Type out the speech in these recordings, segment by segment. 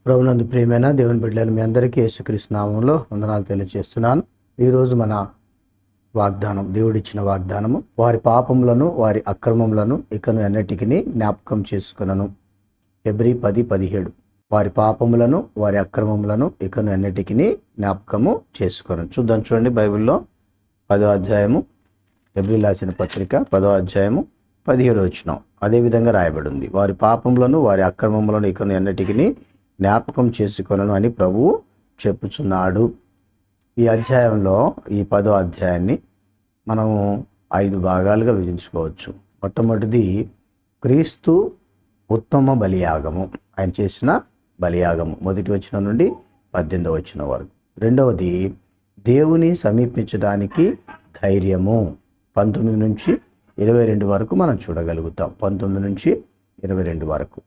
ప్రభునందు ప్రియమైన దేవుని బిడ్డలు మీ అందరికీ యేసుక్రీస్తు నామములో వందనాలు తెలియజేస్తున్నాను. ఈరోజు మన వాగ్దానం, దేవుడిచ్చిన వాగ్దానము, వారి పాపములను వారి అక్రమములను ఇకను ఎన్నటికి జ్ఞాపకం చేసుకొనను. హెబ్రీ 10:17. వారి పాపములను వారి అక్రమములను ఇకను ఎన్నటికి జ్ఞాపకము చేసుకొనను. చూద్దాం, చూడండి, బైబిల్లో 10వ అధ్యాయము, హెబ్రీ రాసిన పత్రిక 10వ అధ్యాయము 17వ వచనం అదేవిధంగా రాయబడి ఉంది. వారి పాపములను వారి అక్రమములను ఇకను ఎన్నటికి జ్ఞాపకం చేసుకొనను అని ప్రభువు చెప్పుచున్నాడు. ఈ అధ్యాయంలో, ఈ 10వ అధ్యాయాన్ని మనము 5 భాగాలుగా విభజించుకోవచ్చు. మొట్టమొదటిది క్రీస్తు ఉత్తమ బలియాగము, ఆయన చేసిన బలియాగము, 1వ వచనం నుండి 18వ వచనం వరకు. రెండవది దేవుని సమీపించడానికి ధైర్యము, 19 నుంచి 22 వరకు మనం చూడగలుగుతాం. 19 నుంచి 22 వరకు.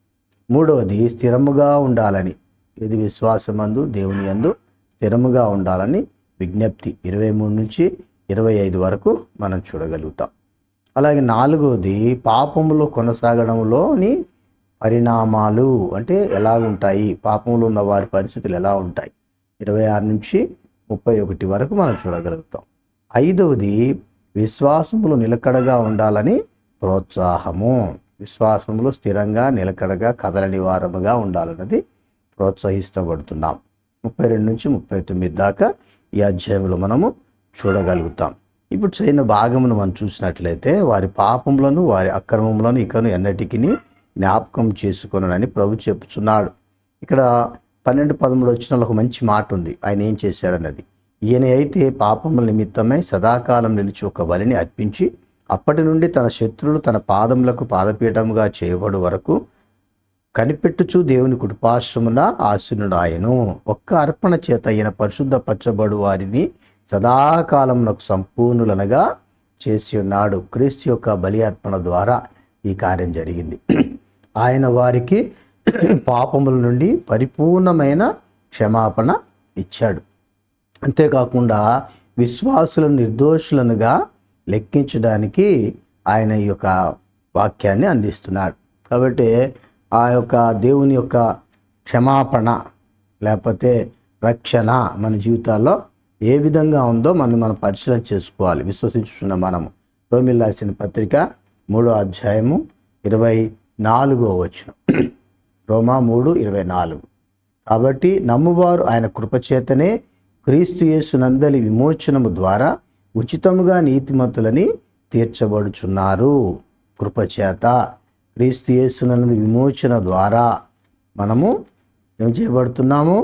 మూడవది స్థిరముగా ఉండాలని, ఇది విశ్వాసమందు దేవుని యందు స్థిరముగా ఉండాలని విజ్ఞప్తి, 23 నుంచి 25 వరకు మనం చూడగలుగుతాం. అలాగే నాలుగవది పాపములో కొనసాగడంలోని పరిణామాలు, అంటే ఎలా ఉంటాయి, పాపంలో ఉన్న వారి పరిస్థితులు ఎలా ఉంటాయి, 26 నుంచి 31 వరకు మనం చూడగలుగుతాం. ఐదవది విశ్వాసములు నిలకడగా ఉండాలని ప్రోత్సాహము, విశ్వాసములు స్థిరంగా నిలకడగా కదలని వారముగా ఉండాలన్నది ప్రోత్సహిస్తబడుతున్నాం. 32 నుంచి 39 దాకా ఈ అధ్యాయంలో మనము చూడగలుగుతాం. ఇప్పుడు చైన భాగమును మనం చూసినట్లయితే, వారి పాపములను వారి అక్రమములను ఇకను ఎన్నటికి జ్ఞాపకం చేసుకొనని ప్రభు చెప్పుచున్నాడు. ఇక్కడ 12-13 వచనంలో ఒక మంచి మాట ఉంది. ఆయన ఏం చేశాడన్నది. ఈయన అయితే పాపముల నిమిత్తమై సదాకాలం నిలిచి ఒక బలిని అర్పించి అప్పటి నుండి తన శత్రువులు తన పాదములకు పాదపీఠముగా చేయబడు వరకు కనిపెట్టుచు దేవుని కుడిపార్శ్వమున ఆసీనుడు ఆయను. ఒక్క అర్పణ చేత ఈయన పరిశుద్ధపరచబడు వారిని సదాకాలమునకు సంపూర్ణులనగా చేసి ఉన్నాడు. క్రీస్తు యొక్క బలి అర్పణ ద్వారా ఈ కార్యం జరిగింది. ఆయన వారికి పాపముల నుండి పరిపూర్ణమైన క్షమాపణ ఇచ్చాడు. అంతేకాకుండా విశ్వాసులను నిర్దోషులనుగా లెక్కించడానికి ఆయన ఈ యొక్క వాక్యాన్ని అందిస్తున్నాడు. కాబట్టి ఆ యొక్క దేవుని యొక్క క్షమాపణ లేకపోతే రక్షణ మన జీవితాల్లో ఏ విధంగా ఉందో మనం పరిశీలన చేసుకోవాలి. విశ్వసించుతున్న మనము రోమీయులకు రాసిన పత్రిక 3వ అధ్యాయము 24వ వచనం, రోమా 3:24. కాబట్టి నమ్మువారు ఆయన కృపచేతనే క్రీస్తు యేసునందలి విమోచనము ద్వారా ఉచితముగా నీతిమంతులని తీర్చబడుచున్నారు. కృపచేత క్రీస్తు యేసునందలి విమోచన ద్వారా మనము ఏం చేయబడుతున్నాము?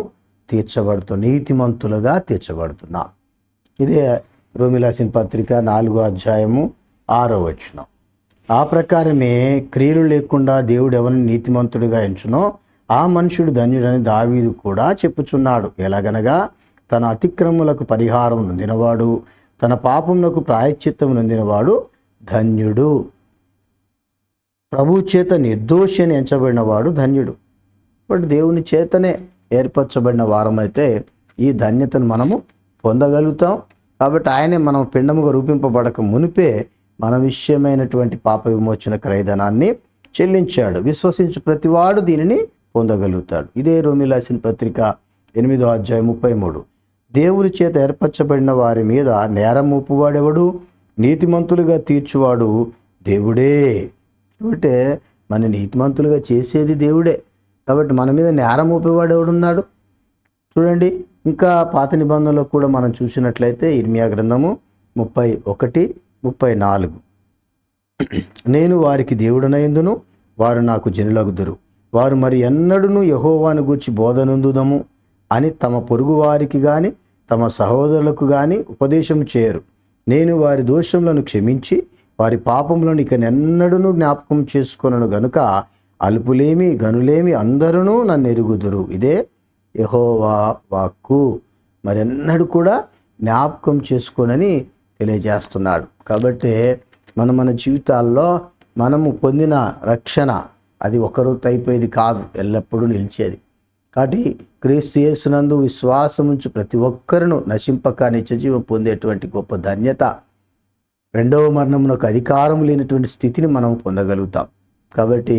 నీతిమంతులుగా తీర్చబడుతున్నాం. ఇదే రోమీయులకు రాసిన పత్రిక 4వ అధ్యాయము 6వ వచనం. ఆ ప్రకారమే క్రియలు లేకుండా దేవుడు ఎవరిని నీతిమంతుడిగా ఎంచునో ఆ మనుషుడు ధన్యుడని దావీదు కూడా చెప్పుచున్నాడు. ఎలాగనగా తన అతిక్రమములకు పరిహారం నొందినవాడు, తన పాపములకు ప్రాయశ్చిత్తము నొందినవాడు ధన్యుడు. ప్రభు చేత నిర్దోషి అని ఎంచబడినవాడు ధన్యుడు. బట్ దేవుని చేతనే ఏర్పరచబడిన వారమైతే ఈ ధన్యతను మనము పొందగలుగుతాం. కాబట్టి ఆయనే మనం పిండముగా రూపింపబడక మునిపే మన విషయమైనటువంటి పాప విమోచన క్రయధనాన్ని చెల్లించాడు. విశ్వసించు ప్రతివాడు దీనిని పొందగలుగుతాడు. ఇదే రోమీయులకు రాసిన పత్రిక 8వ అధ్యాయం 33. దేవుని చేత ఏర్పరచబడిన వారి మీద నేరం మోపువాడెవడు? నీతిమంతులుగా తీర్చువాడు దేవుడే. కాబట్టి మన నీతిమంతులుగా చేసేది దేవుడే. కాబట్టి మన మీద నేరం మోపేవాడు ఎవడున్నాడు? చూడండి, ఇంకా పాత నిబంధనలో కూడా మనం చూసినట్లయితే ఇర్మియా గ్రంథము 31:34. నేను వారికి దేవుడనైందును, వారు నాకు జనులగుదురు. వారు మరి ఎన్నడూను యెహోవాను గూర్చి బోధనందుదము అని తమ పొరుగు వారికి గాని తమ సహోదరులకు గాని ఉపదేశం చేయరు. నేను వారి దోషములను క్షమించి వారి పాపములను ఇక ఎన్నడూను జ్ఞాపకం చేసుకొనను గనుక అల్పులేమి గనులేమి అందరూ నన్ను ఎరుగుదురు. ఇదే యెహోవా వాక్కు. మరెన్నడూ కూడా జ్ఞాపకం చేసుకోనని తెలియజేస్తున్నాడు. కాబట్టి మన జీవితాల్లో మనము పొందిన రక్షణ అది ఒకరోజు అయిపోయేది కాదు, ఎల్లప్పుడూ నిలిచేది. కాబట్టి క్రీస్తు యేసునందు విశ్వాసముంచు ప్రతి ఒక్కరును నశింపక నిత్యజీవం పొందేటువంటి గొప్ప ధన్యత, రెండవ మరణమునకు అధికారం లేనటువంటి స్థితిని మనం పొందగలుగుతాం. కాబట్టి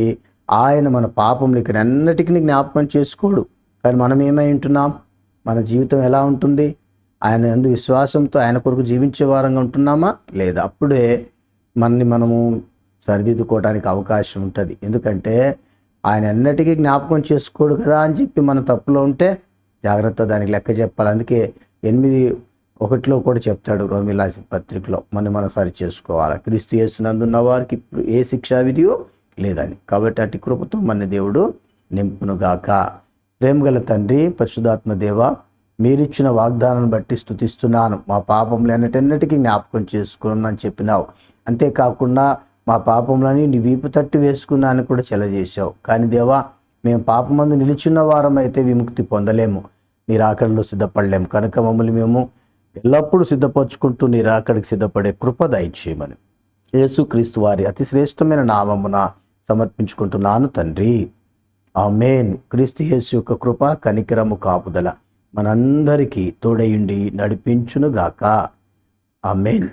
ఆయన మన పాపములు ఇక్కడ అన్నిటికీ జ్ఞాపకం చేసుకోడు. కానీ మనం ఏమై ఉంటున్నాం? మన జీవితం ఎలా ఉంటుంది? ఆయన యందు విశ్వాసంతో ఆయన కొరకు జీవించే వారంగా ఉంటున్నామా లేదా? అప్పుడే మనము సరిదిద్దుకోవడానికి అవకాశం ఉంటుంది. ఎందుకంటే ఆయన ఎన్నటికీ జ్ఞాపకం చేసుకోడు కదా అని చెప్పి మన తప్పులో ఉంటే జాగ్రత్త, దానికి లెక్క చెప్పాలి. అందుకే 8:1 కూడా చెప్తాడు రోమీయుల పత్రికలో, మనం సరి చేసుకోవాలి. క్రీస్తు యేసునందున్న వారికి ఇప్పుడు ఏ శిక్షా విధియో లేదని. కాబట్టి అటు కృపతో మన దేవుడు నింపునుగాక. ప్రేమగల తండ్రి, పరిశుద్ధాత్మ దేవ, మీరిచ్చిన వాగ్దానాన్ని బట్టి స్తుతిస్తున్నాను. మా పాపములు ఎన్నటెన్నటికీ జ్ఞాపకం చేసుకున్నామని చెప్పినావు. అంతేకాకుండా మా పాపములని నీ వీపు తట్టి వేసుకున్నా అని కూడా చెలజేశావు. కానీ దేవా, మేము పాపమందు నిలిచిన వారం అయితే విముక్తి పొందలేము, నీ రాకడలో సిద్ధపడలేము. కనుక మమ్మల్ని మేము ఎల్లప్పుడూ సిద్ధపరచుకుంటూ నీ రాకడికి సిద్ధపడే కృప దయచేయమని యేసుక్రీస్తు వారి అతి శ్రేష్టమైన నామమున సమర్పించుకుంటున్నాను తండ్రి. ఆమేన్. క్రీస్తు యేసు యొక్క కృప, కనికరము, కాపుదల మనందరికీ తోడయుండి నడిపించునుగాక. ఆమేన్.